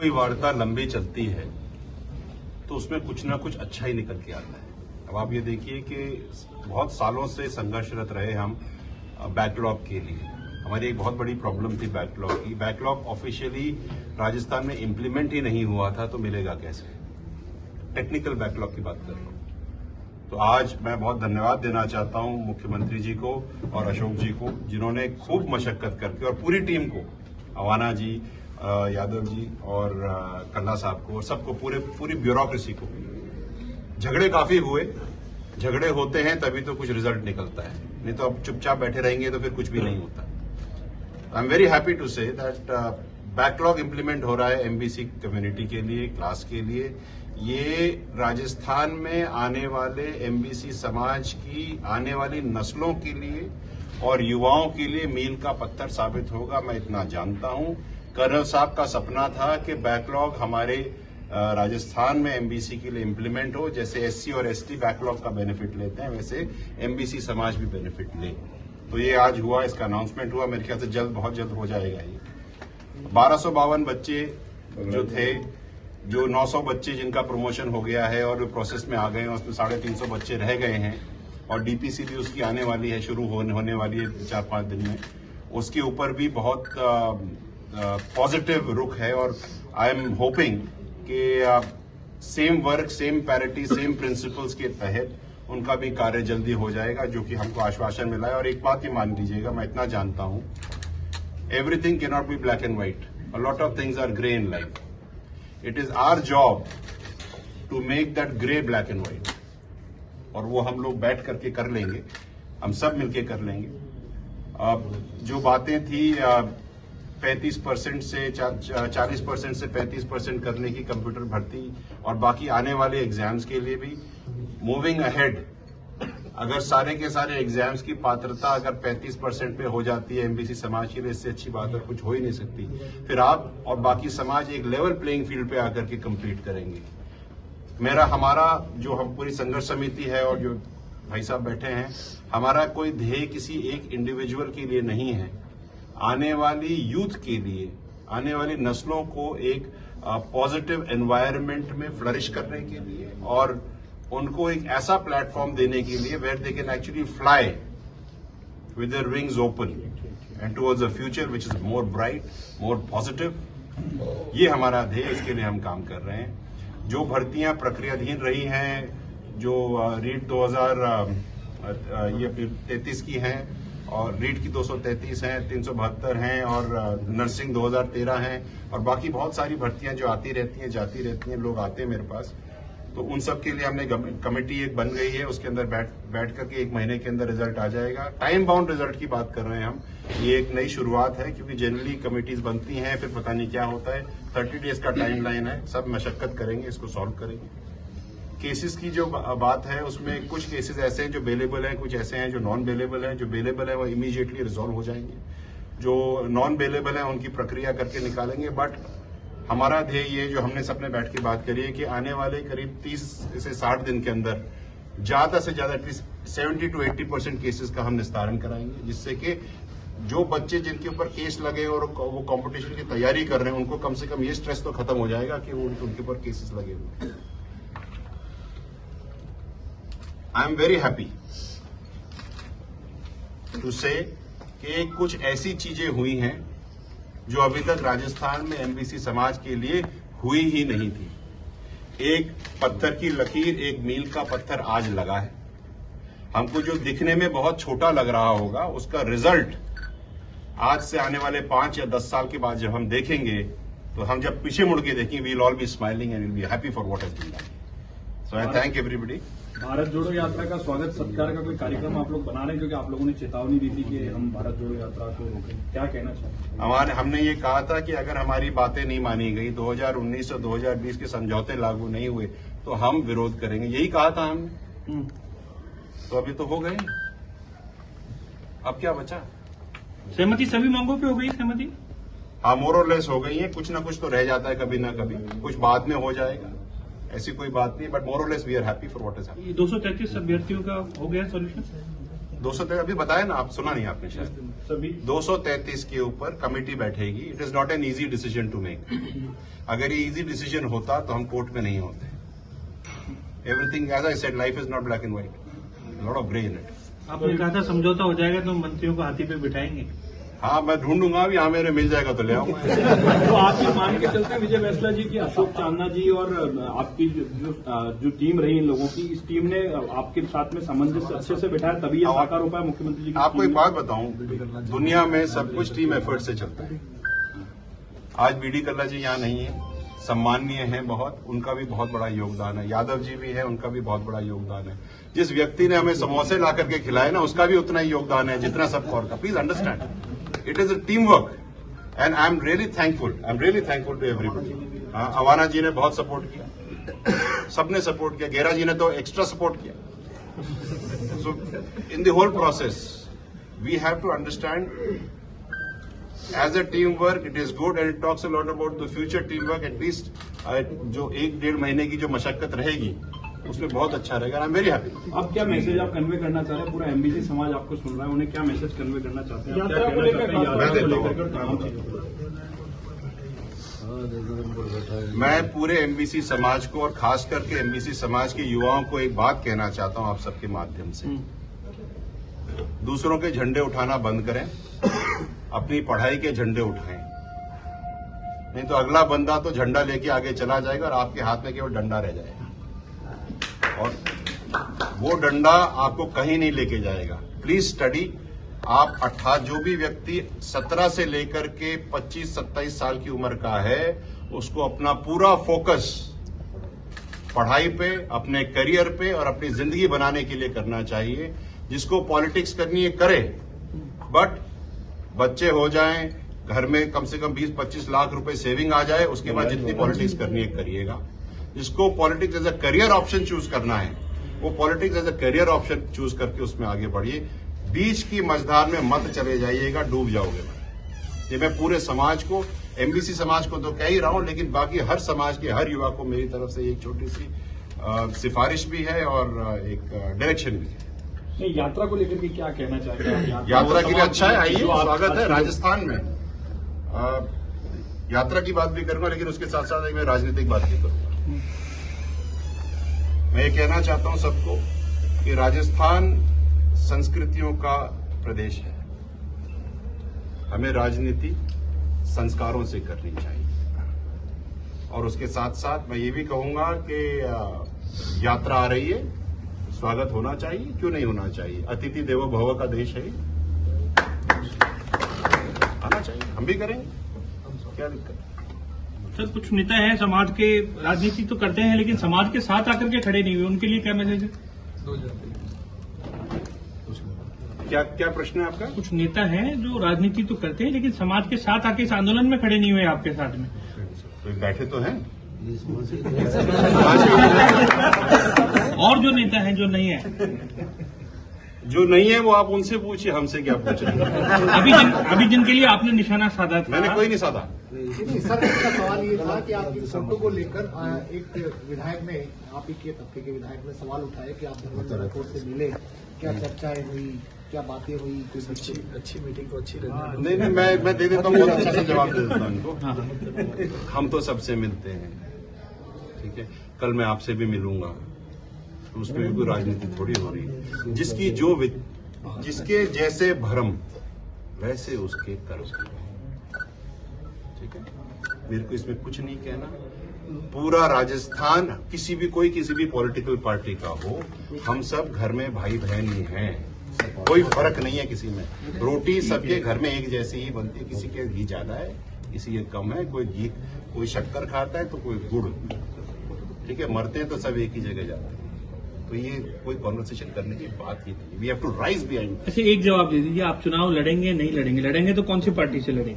कोई वार्ता लंबी चलती है तो उसमें कुछ ना कुछ अच्छा ही निकल के आता है। अब आप ये देखिए कि बहुत सालों से संघर्षरत रहे हम बैकलॉग के लिए। हमारी एक बहुत बड़ी प्रॉब्लम थी बैकलॉग की। बैकलॉग ऑफिशियली राजस्थान में इम्प्लीमेंट ही नहीं हुआ था तो मिलेगा कैसे? टेक्निकल बैकलॉग की बात कर रहा हूं। तो आज मैं बहुत धन्यवाद देना चाहता हूं मुख्यमंत्री जी को और अशोक जी को, जिन्होंने खूब मशक्कत करके, और पूरी टीम को, अवाना जी, यादव जी और कन्ना साहब को, और सबको, पूरी ब्यूरोक्रेसी को। झगड़े काफी हुए, झगड़े होते हैं तभी तो कुछ रिजल्ट निकलता है, नहीं तो अब चुपचाप बैठे रहेंगे तो फिर कुछ भी नहीं होता। I am very happy to say that backlog implement हो रहा है एमबीसी कम्युनिटी के लिए, क्लास के लिए। ये राजस्थान में आने वाले एमबीसी समाज की आने वाली नस्लों के लिए और युवाओं के लिए मील का पत्थर साबित होगा, मैं इतना जानता हूं। कर्नल साहब का सपना था कि बैकलॉग हमारे राजस्थान में एमबीसी के लिए इंप्लीमेंट हो। जैसे एससी और एसटी बैकलॉग का बेनिफिट लेते हैं, वैसे एमबीसी समाज भी बेनिफिट ले। तो ये आज हुआ, इसका अनाउंसमेंट हुआ, मेरे ख्याल से जल्द, बहुत जल्द हो जाएगा। ये 1252 बच्चे जो थे, जो 900 बच्चे जिनका प्रमोशन हो गया है और प्रोसेस में आ गए हैं, उसमें 350 बच्चे रह गए हैं, और डीपीसी भी उसकी आने वाली है, शुरू होने वाली है 4-5 दिन में। उसके ऊपर भी बहुत पॉजिटिव रुख है, और आई एम होपिंग कि same work, same parity, same principles के तहत उनका भी कार्य जल्दी हो जाएगा, जो कि हमको आश्वासन मिला है। और एक बात ही मान लीजिएगा, मैं इतना जानता हूं, everything can not be black and white, a lot of things are grey in life. It is our job to make that grey black and white, और वो हम लोग बैठ करके कर लेंगे, हम सब मिलके कर लेंगे। अब जो बातें थी 35% से 40% से 35% करने की कंप्यूटर भर्ती, और बाकी आने वाले एग्जाम्स के लिए भी मूविंग अहेड, अगर सारे के सारे एग्जाम्स की पात्रता अगर 35% पे हो जाती है एमबीसी समाज के लिए, इससे अच्छी बात और कुछ हो ही नहीं सकती। फिर आप और बाकी समाज एक लेवल प्लेइंग फील्ड पे आकर के कंप्लीट करेंगे। हमारा जो हम पूरी संघर्ष समिति है और जो भाई साहब बैठे हैं, हमारा कोई ध्येय किसी एक इंडिविजुअल के लिए नहीं है। आने वाली यूथ के लिए, आने वाली नस्लों को एक पॉजिटिव एनवायरनमेंट में फ्लरिश करने के लिए, और उनको एक ऐसा प्लेटफॉर्म देने के लिए where they can actually fly with their wings open and towards a future which is more bright, more positive. ये हमारा ध्येय, इसके लिए हम काम कर रहे हैं। जो भर्तियां प्रक्रियाधीन रही हैं, जो रीट 2033 की हैं, और रीट की 233 हैं, 372 हैं, और नर्सिंग 2013 हैं, और बाकी बहुत सारी भर्तियां जो आती रहती हैं, जाती रहती हैं, लोग आते हैं मेरे पास। तो उन सब के लिए हमने कमेटी एक बन गई है, उसके अंदर बैठ करके 1 महीने के अंदर रिजल्ट आ जाएगा। टाइम बाउंड रिजल्ट की बात कर रहे हैं हम, ये एक नई शुरुआत है, क्योंकि जनरली कमेटीज बनती हैं, फिर पता नहीं क्या होता है। 30 डेज का टाइमलाइन है, सब मशक्कत करेंगे, इसको सॉल्व करेंगे। केसेस की जो बात है, उसमें कुछ केसेस ऐसे हैं जो बेलेबल हैं, कुछ ऐसे हैं जो नॉन बेलेबल हैं। जो बेलेबल है वो इमीडिएटली रिजॉल्व हो जाएंगे, जो नॉन बेलेबल है उनकी प्रक्रिया करके निकालेंगे। बट हमारा ध्येय ये, जो हमने सबने बैठ के बात करी है, कि आने वाले करीब 30 से 60 दिन के अंदर ज्यादा से ज्यादा एटलीस्ट 70 to 80% केसेस का हम निस्तारण कराएंगे, जिससे कि जो बच्चे जिनके ऊपर केस लगे और वो कंपटीशन की तैयारी कर रहे हैं, उनको कम से कम ये स्ट्रेस तो खत्म हो जाएगा कि वो उनके ऊपर केसेस लगे हुए। I am very happy to say कि कुछ ऐसी चीजें हुई हैं जो अभी तक राजस्थान में एमबीसी समाज के लिए हुई ही नहीं थी। एक पत्थर की लकीर, एक मील का पत्थर आज लगा है। हमको जो दिखने में बहुत छोटा लग रहा होगा, उसका रिजल्ट आज से आने वाले 5 या 10 साल के बाद जब हम देखेंगे, तो हम जब पीछे मुड़ के देखेंगे, we will all be smiling and will be happy for what has been done. So I thank everybody. Bharat Jodo Yatra का स्वागत सत्कार का कोई कार्यक्रम आप लोग बना रहे हैं, क्योंकि आप लोगों ने चेतावनी दी थी कि हम भारत जोड़ो यात्रा को रोकें, क्या कहना चाहते हैं? हमने ये कहा था कि अगर हमारी बातें नहीं मानी गई, 2019 और 2020 के समझौते लागू नहीं हुए, तो हम विरोध करेंगे। यही कहा था हमने, तो अभी तो हो गए, अब क्या बचा? सहमति सभी मांगों पे हो गई सहमति? हाँ, मोर और लेस हो गई है। कुछ ना कुछ तो रह जाता है कभी ना कभी, कुछ बाद में हो जाएगा, ऐसी कोई बात नहीं। But more or less we are happy for what is happening. 233 अभ्यर्थियों का हो गया सॉल्यूशन? 200 अभी बताया ना, आप सुना नहीं आपने शायद। सभी 233 के ऊपर कमेटी बैठेगी। It is not an easy decision to make. अगर ये इजी डिसीजन होता तो हम कोर्ट में नहीं होते। Everything as I said, life is not black and white, lot of grey in it. आपने कहा था समझौता हो जाएगा तो मंत्रियों को हाथी पे बिठाएंगे। हाँ, मैं ढूंढूंगा अभी, यहाँ मेरे मिल जाएगा तो ले आऊंगा। तो आप ये मान के चलते हैं विजय वैसला जी की, अशोक चांदना जी और आपकी जो टीम रही इन लोगों की, इस टीम ने आपके साथ में सामंजस्य अच्छे से बिठाया, तभी ये साकार हो पाया मुख्यमंत्री जी की। आपको एक बात बताऊं, दुनिया में सब कुछ टीम एफर्ट से चलता है। आज बीडी कल्ला जी यहाँ नहीं है, सम्माननीय हैं बहुत, उनका भी बहुत बड़ा योगदान है। यादव जी भी है, उनका भी बहुत बड़ा योगदान है। जिस व्यक्ति ने हमें समोसे ला करके खिलाए ना, उसका भी उतना ही योगदान है जितना सबको और का। Please understand, it is a team work and I am really thankful to everybody. Awana ji ने बहुत सपोर्ट किया, सबने सपोर्ट किया, गेरा जी ने तो एक्स्ट्रा सपोर्ट किया। So in the whole process we have to understand as a team work it is good and it talks a lot about the future team work. At least जो 1-1.5 महीने की जो मशक्कत रहेगी उसमें बहुत अच्छा रहेगा। आई एम वेरी हैप्पी। अब क्या मैसेज आप कन्वे करना चाह रहे हैं? पूरा एमबीसी समाज आपको सुन रहा है, उन्हें क्या मैसेज कन्वे करना चाहते हैं? यात्रा को लेकर मैं पूरे एमबीसी समाज को और खास करके एमबीसी समाज के युवाओं को एक बात कहना चाहता हूं आप सबके माध्यम से। दूसरों के झंडे उठाना बंद करें, अपनी पढ़ाई के झंडे उठाएं। नहीं तो अगला बंदा तो झंडा लेके आगे चला जाएगा और आपके हाथ में केवल डंडा रह जाएगा, और वो डंडा आपको कहीं नहीं लेके जाएगा। Please study. आप जो भी व्यक्ति 17 से लेकर के 25-27 साल की उम्र का है, उसको अपना पूरा फोकस पढ़ाई पे, अपने करियर पे और अपनी जिंदगी बनाने के लिए करना चाहिए। जिसको पॉलिटिक्स करनी है करे, बट बच्चे हो जाएं, घर में कम से कम 20-25 लाख रुपए सेविंग आ जाए, उसके बाद जितनी पॉलिटिक्स करनी है करिएगा। जिसको politics as a career option choose करना है, वो politics as a career option choose करके उसमें आगे बढ़िए। बीच की मझधार में मत चले जाइएगा, डूब जाओगे। ये मैं पूरे समाज को, एमबीसी समाज को तो कह ही रहा हूं, लेकिन बाकी हर समाज के हर युवा को मेरी तरफ से एक छोटी सी सिफारिश भी है और एक डायरेक्शन भी है। नहीं, यात्रा को लेकर के क्या कहना चाहते हैं? यात्रा के लिए अच्छा है, आइए, स्वागत है राजस्थान में। यात्रा की बात भी करूंगा, लेकिन उसके साथ साथ मैं राजनीतिक बात भी करूंगा। मैं ये कहना चाहता हूं सबको कि राजस्थान संस्कृतियों का प्रदेश है। हमें राजनीति संस्कारों से करनी चाहिए, और उसके साथ साथ मैं ये भी कहूंगा कि यात्रा आ रही है, स्वागत होना चाहिए, क्यों नहीं होना चाहिए। अतिथि देवो भव का देश है, आना चाहिए, हम भी करेंगे, क्या दिक्कत। सर, कुछ नेता हैं समाज के, राजनीति तो करते हैं लेकिन समाज के साथ आकर के खड़े नहीं हुए, उनके लिए क्या मैसेज है? क्या प्रश्न है आपका? कुछ नेता हैं जो राजनीति तो करते हैं लेकिन समाज के साथ आके इस आंदोलन में खड़े नहीं हुए आपके साथ में। तो बैठे तो हैं। और जो नेता हैं जो नहीं है, जो नहीं है वो आप उनसे पूछिए, हमसे क्या पूछ रहे हैं। अभी जिनके लिए आपने निशाना साधा था। मैंने कोई नहीं साधा। सर, का सवाल ये था कि आपकी फोटो को लेकर एक विधायक ने, आप ही के तबके के विधायक ने सवाल उठाया कि आप धर्मेंद्र राठौर से मिले, क्या चर्चाएं हुई, क्या बातें हुई, कोई अच्छी मीटिंग को अच्छी नहीं, मैं दे देता हूँ, बहुत अच्छा सा जवाब दे देता हूँ उनको। हम तो सबसे मिलते हैं, ठीक है। कल मैं आपसे भी मिलूंगा, तो उसमें भी कोई राजनीति थोड़ी हो रही है। जिसके जैसे भरम वैसे उसके कर्म, ठीक है। मेरे को इसमें कुछ नहीं कहना। पूरा राजस्थान किसी भी पॉलिटिकल पार्टी का हो, हम सब घर में भाई बहन ही हैं, कोई फर्क नहीं है किसी में। रोटी सबके घर में एक जैसी ही बनती है, किसी के घी ज्यादा है, किसी के कम है, कोई शक्कर खाता है तो कोई गुड़, ठीक है। मरते हैं तो सब एक ही जगह जाते हैं, तो ये कोई कॉन्वर्सेशन करने की बात ही नहीं। We have to rise behind. अच्छा, एक जवाब दे दीजिए, आप चुनाव लड़ेंगे नहीं लड़ेंगे? लड़ेंगे तो कौन सी पार्टी से लड़ेंगे?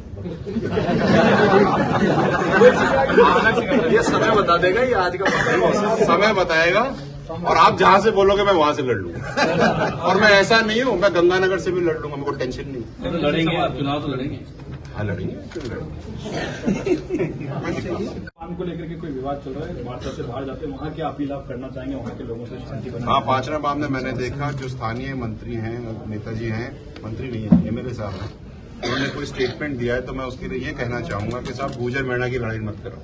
ये समय बता देगा, ये आज का समय बताएगा, और आप जहां से बोलोगे मैं वहां से लड़ लूंगा। और मैं ऐसा नहीं हूं, मैं गंगानगर से भी लड़ लूंगा, मेरे को टेंशन नहीं। तो लड़ेंगे आप, चुनाव तो लड़ेंगे। हाँ, लड़ेंगे, क्यों लड़ेंगे। पान को लेकर के कोई विवाद चल रहा है, वार्ता से बाहर जाते हैं, वहाँ क्या अपील आप करना चाहेंगे वहाँ के लोगों से शांति बनाए? हाँ, 5 मामले मैंने देखा, जो स्थानीय मंत्री हैं, नेताजी हैं, मंत्री नहीं है, एमएलए साहब हैं, उन्होंने कोई स्टेटमेंट दिया है तो मैं उसके लिए ये कहना चाहूंगा कि साहब गुर्जर मेणा की लड़ाई मत करो।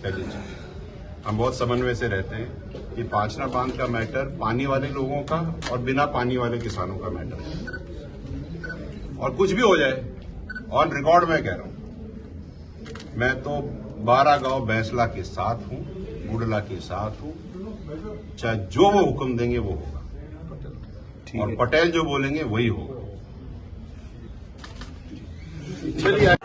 पहली चीज, हम बहुत समन्वय से रहते हैं। ये पांचना बांध का मैटर पानी वाले लोगों का और बिना पानी वाले किसानों का मैटर है। और कुछ भी हो जाए, ऑन रिकॉर्ड मैं कह रहा हूं, मैं तो 12 गांव बैंसला के साथ हूं, बुडला के साथ हूं। चाहे जो वो हुक्म देंगे वो होगा, और पटेल जो बोलेंगे वही होगा। चलिए।